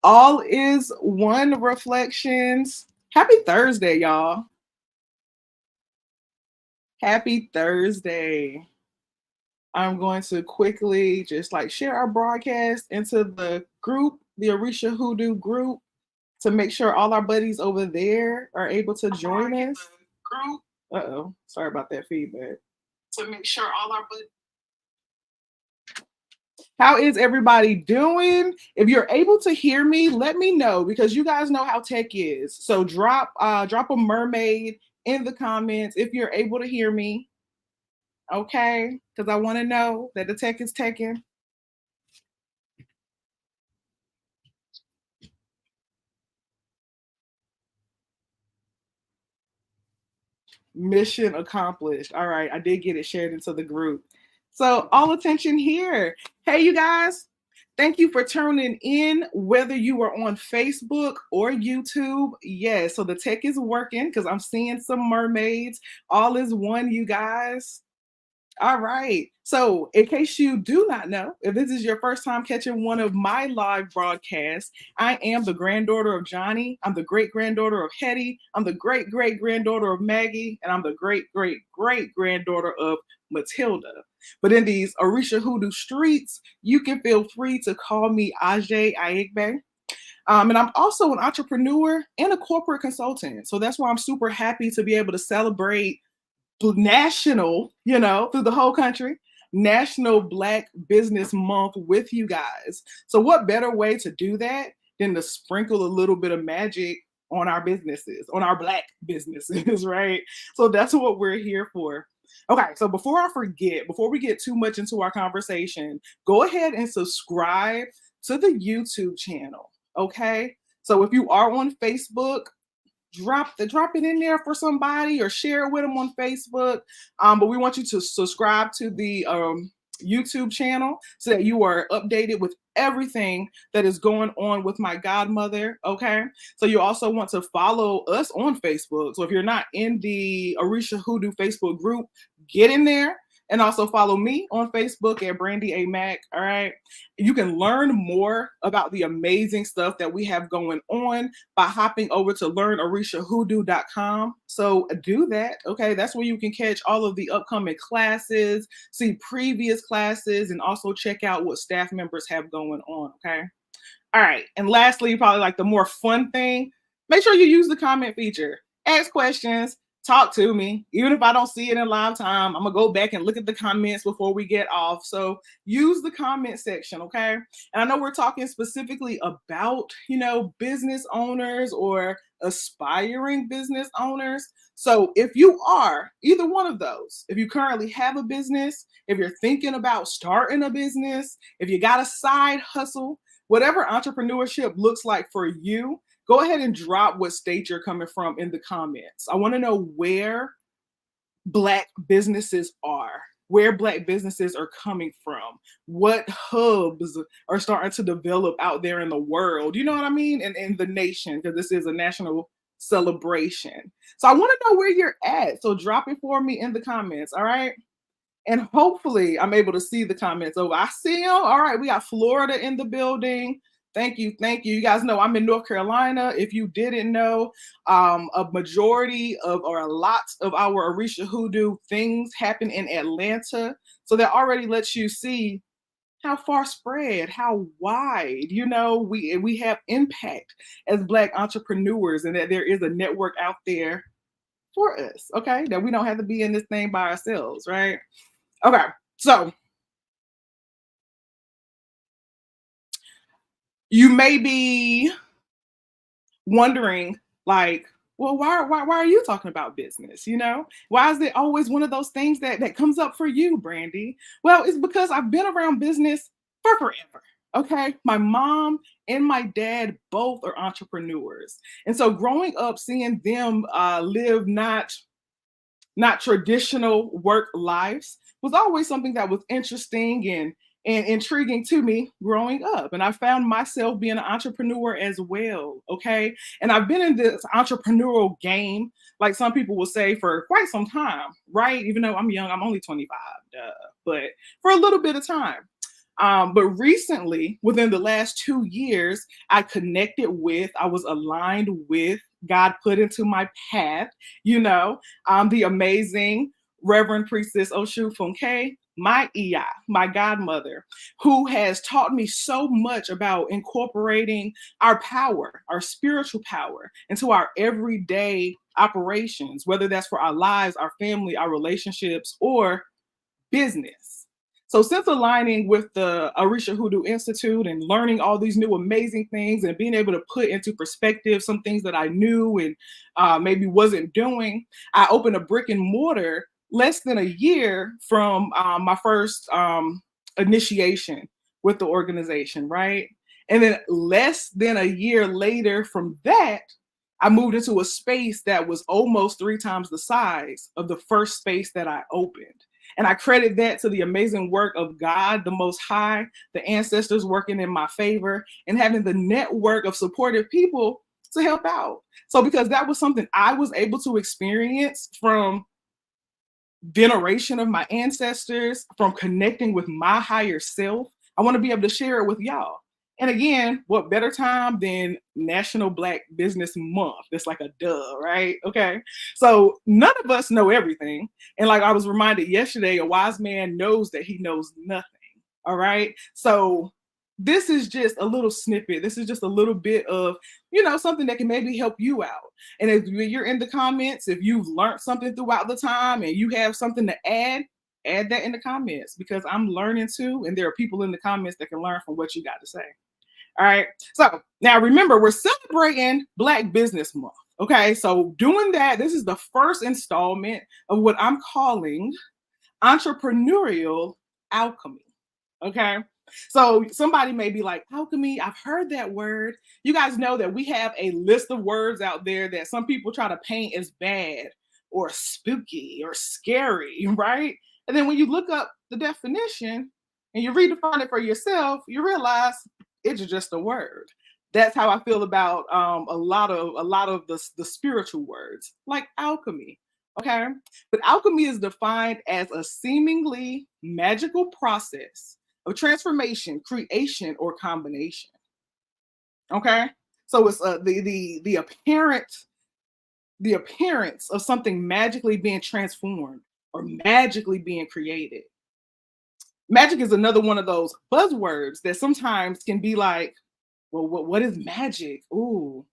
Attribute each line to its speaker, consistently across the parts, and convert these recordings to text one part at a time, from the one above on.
Speaker 1: All is one reflections. Happy Thursday, y'all. Happy Thursday. I'm going to quickly just like share our broadcast into the group, the Arisha Hoodoo group, to make sure all our buddies over there are able to join us. Group. Uh-oh. Sorry about that feedback. To make sure all our buddies. How is everybody doing? If you're able to hear me, let me know because you guys know how tech is. So drop a mermaid in the comments if you're able to hear me. Okay? Because I want to know that the tech is teching. Mission accomplished. All right, I did get it shared into the group. So all attention here. Hey, you guys. Thank you for tuning in, whether you are on Facebook or YouTube. Yes, so the tech is working because I'm seeing some mermaids. All is one, you guys. All right. So, in case you do not know, if this is your first time catching one of my live broadcasts, I am the granddaughter of Johnny. I'm the great granddaughter of Hetty. I'm the great great granddaughter of Maggie. And I'm the great great great granddaughter of Matilda. But in these Arisha Hoodoo streets, you can feel free to call me Ajay Ayegbe. And I'm also an entrepreneur and a corporate consultant. So that's why I'm super happy to be able to celebrate national, through the whole country, National Black Business Month with you guys. So, what better way to do that than to sprinkle a little bit of magic on our businesses, on our Black businesses, right? So, that's what we're here for. Okay, so before I forget, before we get too much into our conversation, go ahead and subscribe to the YouTube channel, okay? So, if you are on Facebook, drop it in there for somebody or share it with them on Facebook. But we want you to subscribe to the YouTube channel so that you are updated with everything that is going on with my godmother. Okay. So you also want to follow us on Facebook. So if you're not in the Arisha Hoodoo Facebook group, get in there. And also follow me on Facebook at Brandy A. Mac. All right. You can learn more about the amazing stuff that we have going on by hopping over to learnarishahoodoo.com. So do that. Okay. That's where you can catch all of the upcoming classes, see previous classes, and also check out what staff members have going on. Okay. All right. And lastly, probably like the more fun thing, make sure you use the comment feature. Ask questions, talk to me. Even if I don't see it in live time, I'm going to go back and look at the comments before we get off. So use the comment section, okay? And I know we're talking specifically about, business owners or aspiring business owners. So if you are either one of those, if you currently have a business, if you're thinking about starting a business, if you got a side hustle, whatever entrepreneurship looks like for you, go ahead and drop what state you're coming from in the comments. I want to know where Black businesses are, where Black businesses are coming from, what hubs are starting to develop out there in the world. You know what I mean? And in the nation, because this is a national celebration. So I want to know where you're at. So drop it for me in the comments. All right. And hopefully I'm able to see the comments over. I see them. All right, we got Florida in the building. Thank you. Thank you. You guys know I'm in North Carolina. If you didn't know, a majority of or a lot of our Arisha Hoodoo things happen in Atlanta. So that already lets you see how far spread, how wide, we have impact as Black entrepreneurs and that there is a network out there for us, okay? That we don't have to be in this thing by ourselves, right? Okay, so you may be wondering, like, well, why are you talking about business? Why is it always one of those things that comes up for you, Brandy? Well, it's because I've been around business for forever. Okay, my mom and my dad both are entrepreneurs, and so growing up, seeing them live not traditional work lives was always something that was interesting and intriguing to me growing up. And I found myself being an entrepreneur as well. Okay. And I've been in this entrepreneurial game, like some people will say, for quite some time, right? Even though I'm young, I'm only 25, but for a little bit of time. But recently, within the last 2 years, I was aligned with, God put into my path, the amazing Reverend Priestess Oshu Funke, my Iya, my godmother, who has taught me so much about incorporating our power, our spiritual power, into our everyday operations, whether that's for our lives, our family, our relationships, or business. So since aligning with the Arisha Hoodoo Institute and learning all these new amazing things and being able to put into perspective some things that I knew and maybe wasn't doing, I opened a brick and mortar less than a year from my first initiation with the organization, right? And then less than a year later from that, I moved into a space that was almost 3 times the size of the first space that I opened. And I credit that to the amazing work of God, the Most High, the ancestors working in my favor, and having the network of supportive people to help out. So because that was something I was able to experience from veneration of my ancestors, from connecting with my higher self, I want to be able to share it with y'all. And again, what better time than National Black Business Month? That's like a duh, right? Okay. So none of us know everything. And like I was reminded yesterday, a wise man knows that he knows nothing. All right. So this is just a little snippet. This is just a little bit of, something that can maybe help you out. And if you're in the comments, if you've learned something throughout the time and you have something to add that in the comments, because I'm learning too. And there are people in the comments that can learn from what you got to say. All right. So now remember, we're celebrating Black Business Month. Okay. So doing that, this is the first installment of what I'm calling Entrepreneurial Alchemy. Okay. So somebody may be like, alchemy, I've heard that word. You guys know that we have a list of words out there that some people try to paint as bad or spooky or scary, right? And then when you look up the definition and you redefine it for yourself, you realize it's just a word. That's how I feel about a lot of the spiritual words, like alchemy. Okay, but alchemy is defined as a seemingly magical process of transformation, creation, or combination. Okay, so it's the appearance of something magically being transformed or magically being created. Magic is another one of those buzzwords that sometimes can be like, well, what is magic? Ooh,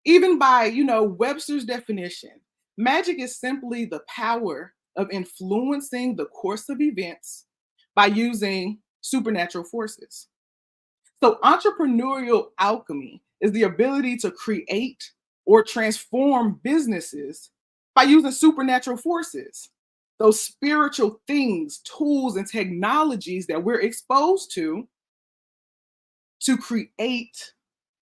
Speaker 1: even by Webster's definition, magic is simply the power of influencing the course of events by using supernatural forces. So entrepreneurial alchemy is the ability to create or transform businesses by using supernatural forces. Those spiritual things, tools, and technologies that we're exposed to create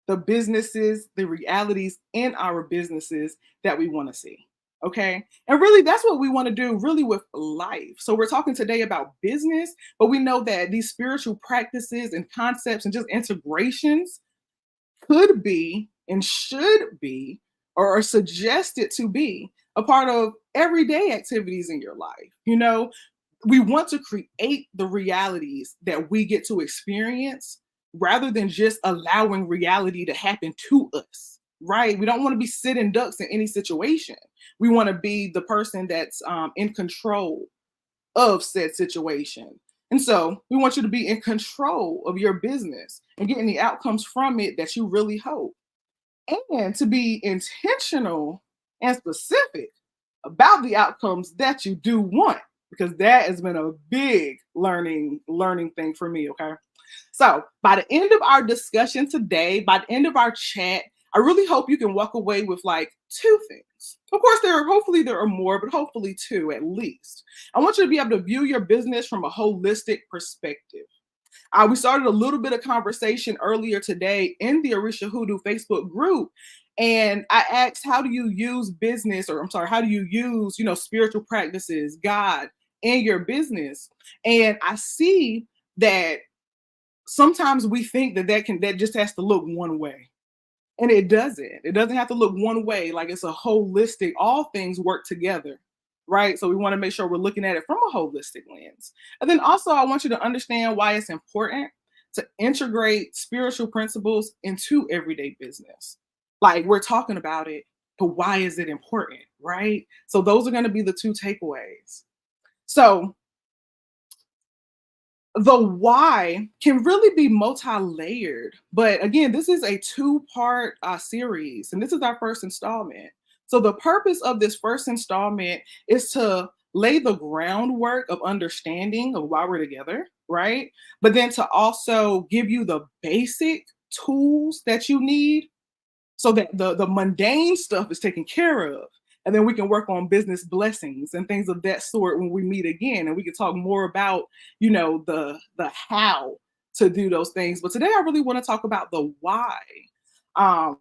Speaker 1: the businesses, the realities in our businesses that we want to see. Okay. And really, that's what we want to do really with life. So we're talking today about business, but we know that these spiritual practices and concepts and just integrations could be and should be or are suggested to be a part of everyday activities in your life. We want to create the realities that we get to experience rather than just allowing reality to happen to us, right? We don't want to be sitting ducks in any situation. We want to be the person that's in control of said situation. And so we want you to be in control of your business and getting the outcomes from it that you really hope. And to be intentional and specific about the outcomes that you do want, because that has been a big learning thing for me, okay? So by the end of our discussion today, by the end of our chat, I really hope you can walk away with like 2 things. Of course, hopefully there are more, but hopefully 2 at least. I want you to be able to view your business from a holistic perspective. We started a little bit of conversation earlier today in the Arisha Hoodoo Facebook group. And I asked, how do you use how do you use, spiritual practices, God in your business? And I see that sometimes we think that just has to look one way. And it doesn't. It doesn't have to look one way. Like it's a holistic, all things work together right? So we want to make sure we're looking at it from a holistic lens. And then also, I want you to understand why it's important to integrate spiritual principles into everyday business. Like we're talking about it, but why is it important, right? So those are going to be the two takeaways. So the why can really be multi-layered, but again, this is a two-part series, and this is our first installment. So the purpose of this first installment is to lay the groundwork of understanding of why we're together, right? But then to also give you the basic tools that you need so that the mundane stuff is taken care of, and then we can work on business blessings and things of that sort when we meet again, and we can talk more about the how to do those things. But today I really want to talk about the why. um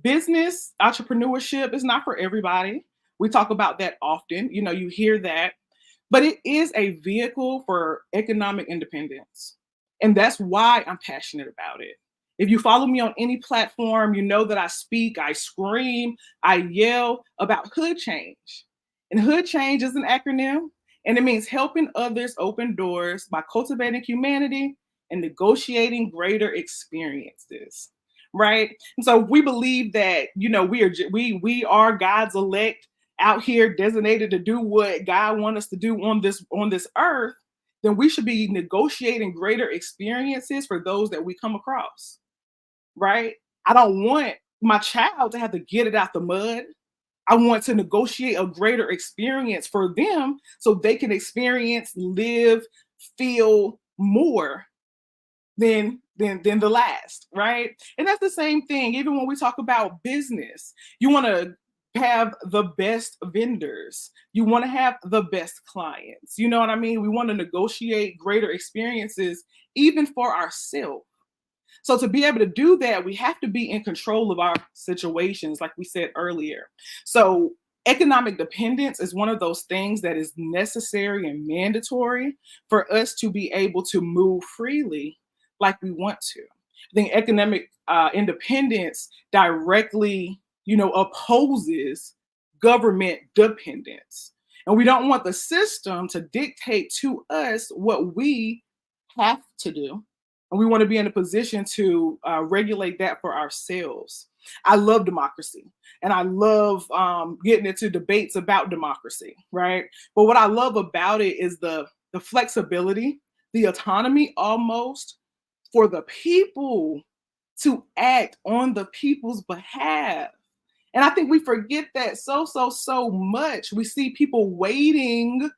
Speaker 1: Business entrepreneurship is not for everybody. We talk about that often, you hear that, but it is a vehicle for economic independence. And that's why I'm passionate about it. If you follow me on any platform, you know that I speak, I scream, I yell about hood change. And hood change is an acronym, and it means helping others open doors by cultivating humanity and negotiating greater experiences. Right? And so we believe that, we are God's elect out here designated to do what God wants us to do on this earth. Then we should be negotiating greater experiences for those that we come across, right? I don't want my child to have to get it out the mud. I want to negotiate a greater experience for them so they can experience, live, feel more than the last, right? And that's the same thing. Even when we talk about business, you want to have the best vendors. You want to have the best clients. You know what I mean? We want to negotiate greater experiences even for ourselves. So to be able to do that, we have to be in control of our situations, like we said earlier. So economic dependence is one of those things that is necessary and mandatory for us to be able to move freely like we want to. I think economic independence directly, opposes government dependence. And we don't want the system to dictate to us what we have to do, and we want to be in a position to regulate that for ourselves. I love democracy, and I love getting into debates about democracy, right? But what I love about it is the flexibility, the autonomy almost for the people to act on the people's behalf. And I think we forget that so much. We see people waiting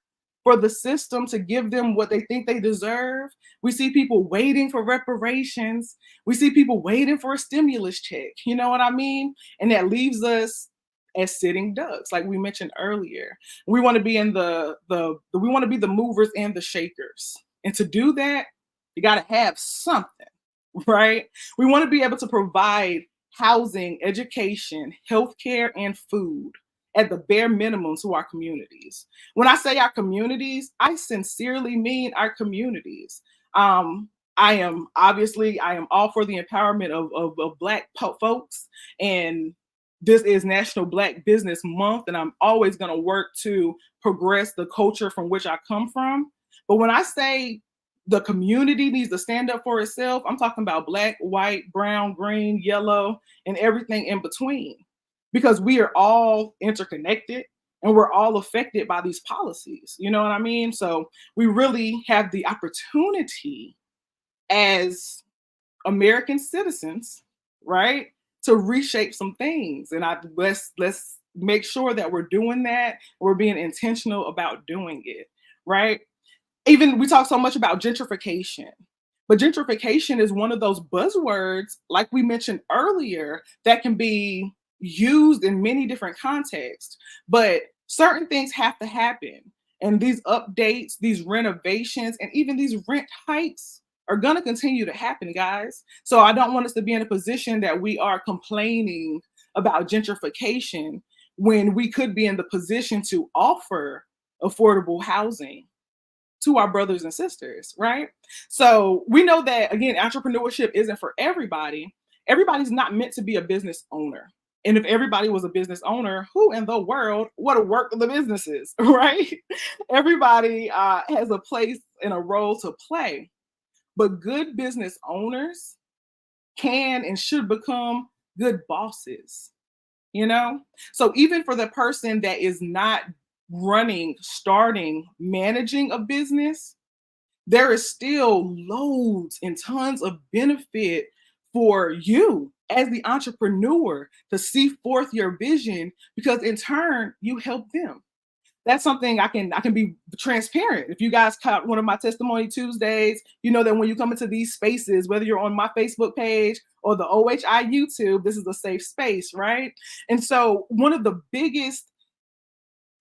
Speaker 1: for the system to give them what they think they deserve. We see people waiting for reparations. We see people waiting for a stimulus check. You know what I mean? And that leaves us as sitting ducks, like we mentioned earlier. We want to be in we want to be the movers and the shakers. And to do that, you got to have something, right? We want to be able to provide housing, education, healthcare, and food at the bare minimum to our communities. When I say our communities, I sincerely mean our communities. I am all for the empowerment of Black folks, and this is National Black Business Month, and I'm always going to work to progress the culture from which I come from. But when I say the community needs to stand up for itself, I'm talking about Black, white, brown, green, yellow, and everything in between, because we are all interconnected and we're all affected by these policies. You know what I mean? So we really have the opportunity as American citizens, right, to reshape some things. And let's make sure that we're doing that. We're being intentional about doing it, right? Even we talk so much about gentrification, but gentrification is one of those buzzwords, like we mentioned earlier, that can be used in many different contexts. But certain things have to happen. And these updates, these renovations, and even these rent hikes are going to continue to happen, guys. So I don't want us to be in a position that we are complaining about gentrification when we could be in the position to offer affordable housing to our brothers and sisters, right? So we know that, again, entrepreneurship isn't for everybody. Everybody's not meant to be a business owner. And if everybody was a business owner, who in the world would have worked the businesses, right? Everybody has a place and a role to play. But good business owners can and should become good bosses, you know? So even for the person that is not running, starting, managing a business, there is still loads and tons of benefit for you as the entrepreneur to see forth your vision, because in turn you help them. That's something I can be transparent. If you guys caught one of my testimony Tuesdays, you know that when you come into these spaces, whether you're on my Facebook page or the OHI YouTube, this is a safe space, right? And so one of the biggest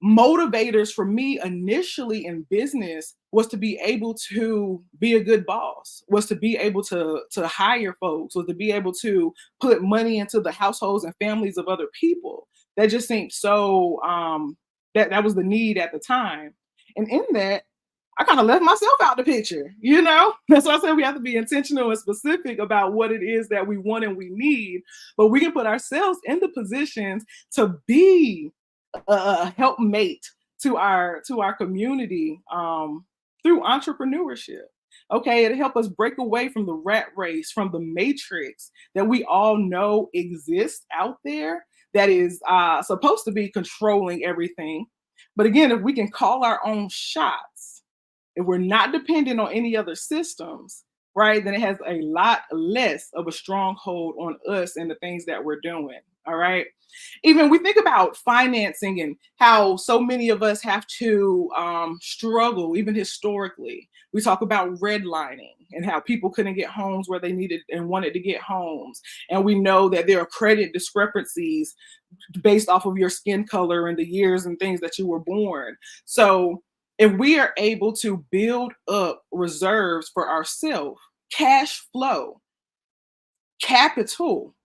Speaker 1: motivators for me initially in business was to be able to be a good boss, was to be able to hire folks, was to be able to put money into the households and families of other people. That just seemed so that was the need at the time. And in that, I kind of left myself out the picture, you know? That's why I said we have to be intentional and specific about what it is that we want and we need, but we can put ourselves in the positions to be a helpmate to our community through entrepreneurship. Okay, it'll help us break away from the rat race, from the matrix that we all know exists out there, that is supposed to be controlling everything. But again, if we can call our own shots, if we're not dependent on any other systems, right, then it has a lot less of a stronghold on us and the things that we're doing. All right. Even we think about financing and how so many of us have to struggle, even historically. We talk about redlining and how people couldn't get homes where they needed and wanted to get homes. And we know that there are credit discrepancies based off of your skin color and the years and things that you were born. So if we are able to build up reserves for ourselves, cash flow, capital,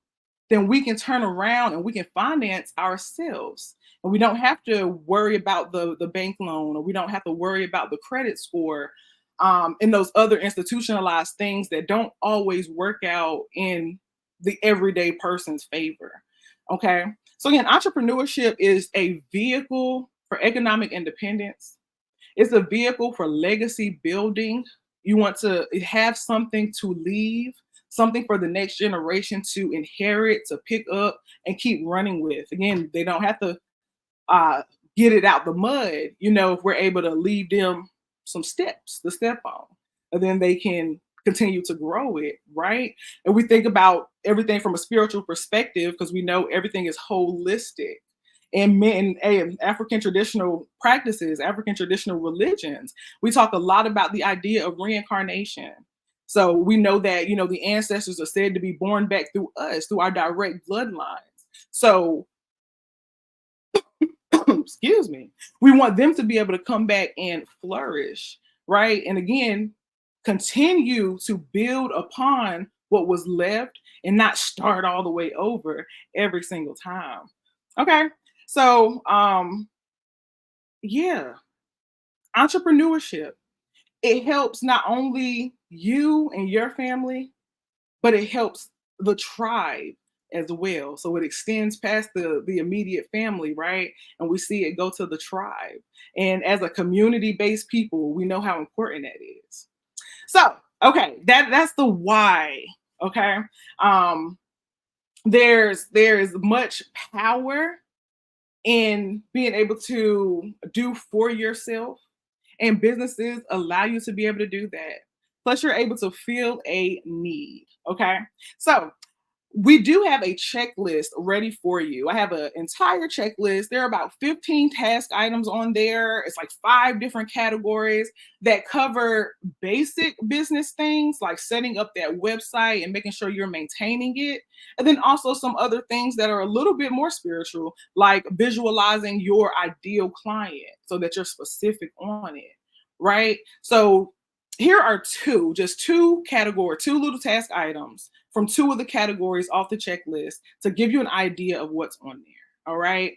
Speaker 1: then we can turn around and we can finance ourselves. And we don't have to worry about the bank loan, or we don't have to worry about the credit score, and those other institutionalized things that don't always work out in the everyday person's favor. Okay. So again, entrepreneurship is a vehicle for economic independence. It's a vehicle for legacy building. You want to have something to leave, something for the next generation to inherit, to pick up and keep running with. Again, they don't have to get it out the mud, you know, if we're able to leave them some steps to step on, and then they can continue to grow it, right? And we think about everything from a spiritual perspective because we know everything is holistic. And men and African traditional practices, African traditional religions, we talk a lot about the idea of reincarnation. So we know that, you know, the ancestors are said to be born back through us, through our direct bloodlines. So, excuse me, we want them to be able to come back and flourish, right? And again, continue to build upon what was left and not start all the way over every single time. Okay. So, yeah, entrepreneurship, it helps not only you and your family, but it helps the tribe as well. So it extends past the immediate family, right? And we see it go to the tribe. And as a community-based people, we know how important that is. So, okay, that's the why. Okay. Um, there's much power in being able to do for yourself, and businesses allow you to be able to do that. Plus, you're able to feel a need. Okay. So, we do have a checklist ready for you. I have an entire checklist. There are about 15 task items on there. It's like 5 different categories that cover basic business things like setting up that website and making sure you're maintaining it. And then also some other things that are a little bit more spiritual, like visualizing your ideal client so that you're specific on it, right? So here are just two little task items from 2 of the categories off the checklist to give you an idea of what's on there. All right.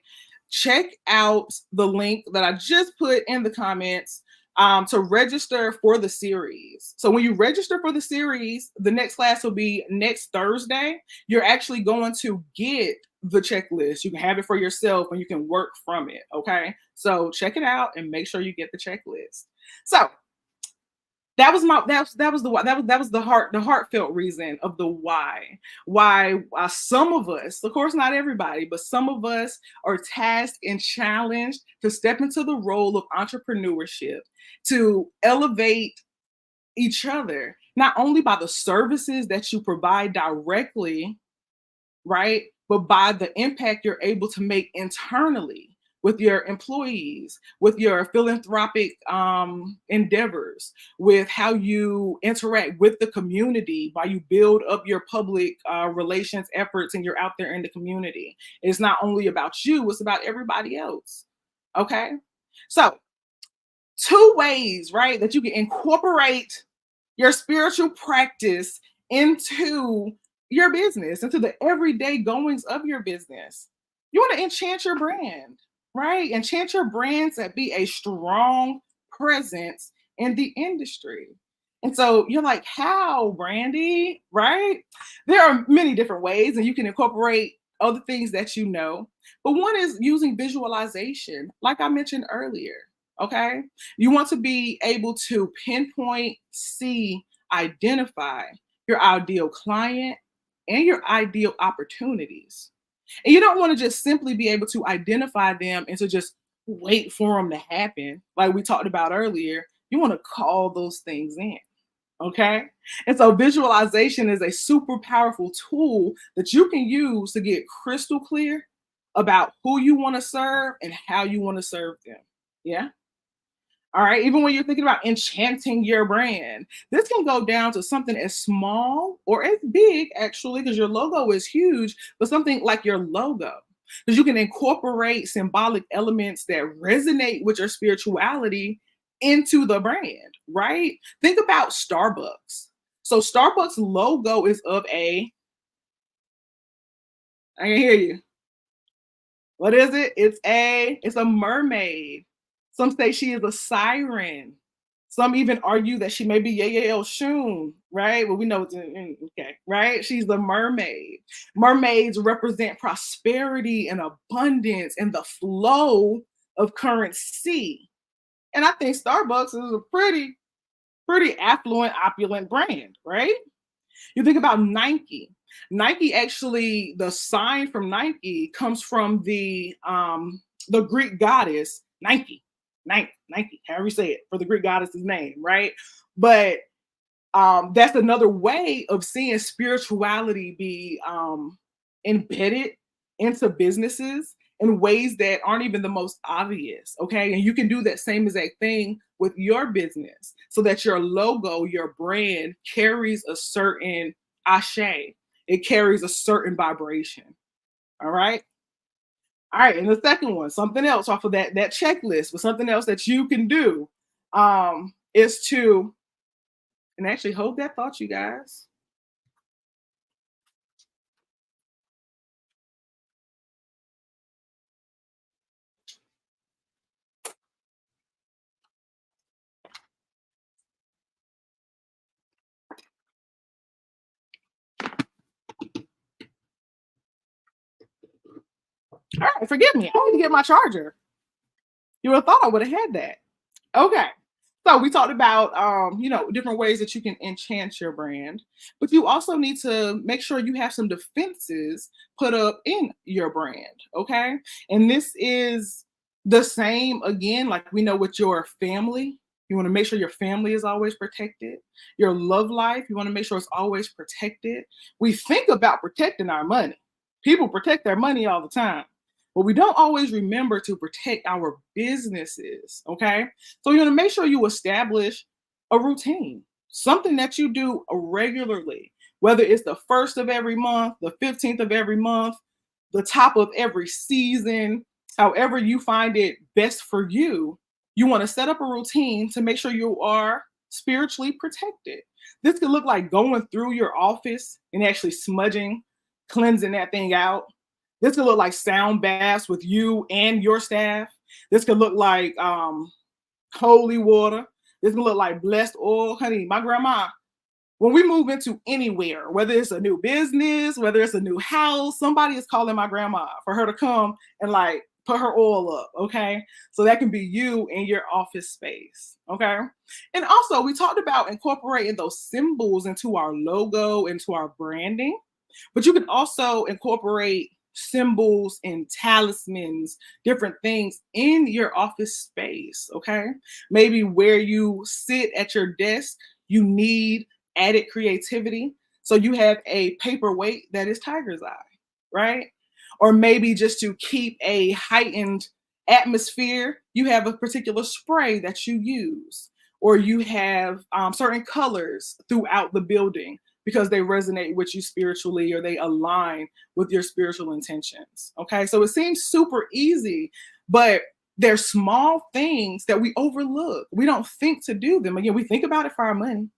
Speaker 1: Check out the link that I just put in the comments to register for the series. So when you register for the series, the next class will be next Thursday. You're actually going to get the checklist. You can have it for yourself and you can work from it. Okay. So check it out and make sure you get the checklist. So that was the heartfelt reason of the why some of us, of course not everybody, but some of us are tasked and challenged to step into the role of entrepreneurship, to elevate each other, not only by the services that you provide directly, right? But by the impact you're able to make internally with your employees, with your philanthropic endeavors, with how you interact with the community, while you build up your public relations efforts and you're out there in the community. It's not only about you, it's about everybody else. Okay. So, two ways, right, that you can incorporate your spiritual practice into your business, into the everyday goings of your business. You want to enchant your brand, right? Enchant your brands that be a strong presence in the industry. And so you're like, how, Brandy, right? There are many different ways, and you can incorporate other things that you know. But one is using visualization, like I mentioned earlier. Okay. You want to be able to pinpoint, see, identify your ideal client and your ideal opportunities. And you don't want to just simply be able to identify them and to just wait for them to happen, like we talked about earlier. You want to call those things in. Okay. And so visualization is a super powerful tool that you can use to get crystal clear about who you want to serve and how you want to serve them. Yeah. All right. Even when you're thinking about enchanting your brand, this can go down to something as small or as big, actually, because your logo is huge, but something like your logo. Because you can incorporate symbolic elements that resonate with your spirituality into the brand, right? Think about Starbucks. So Starbucks logo is of I can hear you. What is it? It's a mermaid. Some say she is a siren. Some even argue that she may be Yael Shun, right? Well, we know it's okay, right? She's the mermaid. Mermaids represent prosperity and abundance and the flow of currency. And I think Starbucks is a pretty affluent, opulent brand, right? You think about Nike. Nike actually, the sign from Nike comes from the Greek goddess Nike. Nike, however you say it, for the Greek goddess's name, right? But that's another way of seeing spirituality be embedded into businesses in ways that aren't even the most obvious. Okay. And you can do that same exact thing with your business so that your logo, your brand carries a certain ashe, it carries a certain vibration. All right. All right. And the second one, something else off of that checklist, but something else that you can do is to, and actually hold that thought, you guys. All right, forgive me. I need to get my charger. You would have thought I would have had that. Okay. So we talked about different ways that you can enhance your brand, but you also need to make sure you have some defenses put up in your brand. Okay. And this is the same again, like we know with your family. You want to make sure your family is always protected. Your love life, you want to make sure it's always protected. We think about protecting our money. People protect their money all the time, but we don't always remember to protect our businesses. Okay. So you want to make sure you establish a routine, something that you do regularly, whether it's the first of every month, the 15th of every month, the top of every season, however you find it best for you. You want to set up a routine to make sure you are spiritually protected. This could look like going through your office and actually smudging, cleansing that thing out. This could look like sound baths with you and your staff. This could look like holy water. This can look like blessed oil. Honey, my grandma, when we move into anywhere, whether it's a new business, whether it's a new house, somebody is calling my grandma for her to come and like put her oil up, okay? So that can be you in your office space, okay? And also, we talked about incorporating those symbols into our logo, into our branding, but you can also incorporate symbols and talismans, different things in your office space, okay? Maybe where you sit at your desk, you need added creativity. So you have a paperweight that is tiger's eye, right? Or maybe just to keep a heightened atmosphere, you have a particular spray that you use, or you have certain colors throughout the building because they resonate with you spiritually or they align with your spiritual intentions. Okay, so it seems super easy, but there's small things that we overlook. We don't think to do them. Again, we think about it for our money,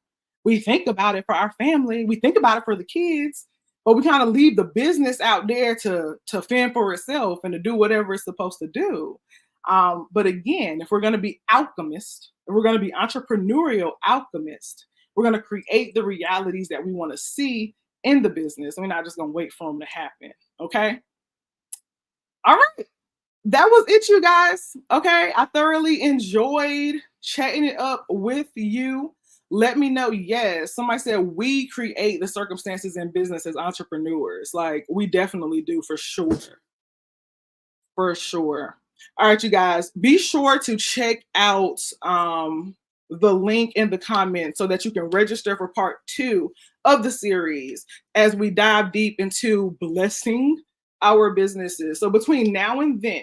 Speaker 1: we think about it for our family, we think about it for the kids, but we kind of leave the business out there to fend for itself and to do whatever it's supposed to do. But again, if we're going to be alchemists, if we're going to be entrepreneurial alchemists, we're going to create the realities that we want to see in the business. We're not just going to wait for them to happen. Okay. All right. That was it, you guys. Okay. I thoroughly enjoyed chatting it up with you. Let me know. Yes. Somebody said we create the circumstances in business as entrepreneurs. Like we definitely do, for sure. For sure. All right, you guys, be sure to check out the link in the comments so that you can register for part 2 of the series as we dive deep into blessing our businesses. So between now and then,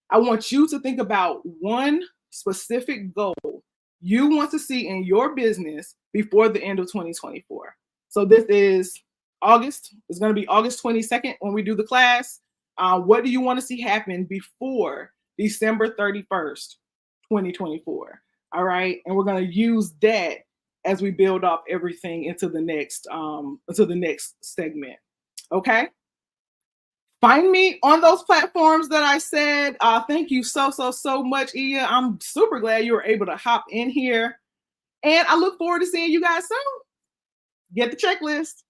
Speaker 1: I want you to think about one specific goal you want to see in your business before the end of 2024. So this is August. It's going to be August 22nd when we do the class. What do you want to see happen before December 31st, 2024? All right. And we're going to use that as we build up everything into the next segment. Okay. Find me on those platforms that I said. Thank you so much, Iya. I'm super glad you were able to hop in here. And I look forward to seeing you guys soon. Get the checklist.